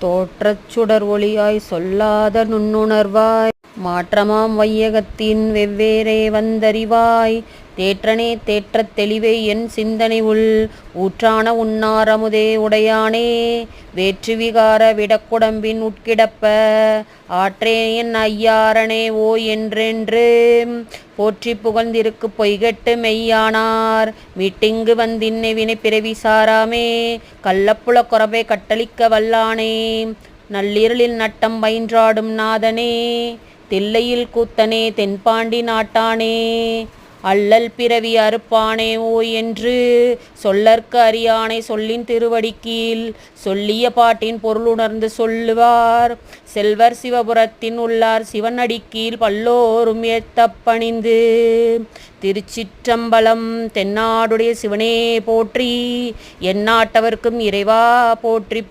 தோற்றச் சுடர் ஒளியாய் சொல்லாத நுண்ணுணர்வாய் மாற்றமாம் வையகத்தின் வெவ்வேறே வந்தறிவாய் தேற்றனே தேற்றத் தெளிவே என் சிந்தனை உள் ஊற்றான உன்னாரமுதே உடையானே வேற்று விகார விடக்குடம்பின் உட்கிடப்ப ஆற்றே என் ஐயாரணே ஓ என்றென்று போற்றி புகழ்ந்திருக்கு பொய்கெட்டு மெய்யானார் மீட்டிங்கு வந்தின்னை வினை பிறவி சாராமே கள்ளப்புல கொரபை கட்டளிக்க வல்லானே நள்ளிருளில் நட்டம் பயின்றாடும் நாதனே தில்லையில் கூத்தனே தென்பாண்டி நாட்டானே அல்லல் பிறவி அறுப்பானே ஓ என்று சொல்லற்கு அறியானை சொல்லின் திருவடிக்கீழ் சொல்லிய பாட்டின் பொருளுணர்ந்து சொல்லுவார் செல்வர் சிவபுரத்தின் உள்ளார் சிவன் அடிக்கீழ் பல்லோரும் ஏத்தப்பணிந்து. திருச்சிற்றம்பலம். தென்னாடுடைய சிவனே போற்றி, எந்நாட்டவர்க்கும் இறைவா போற்றி.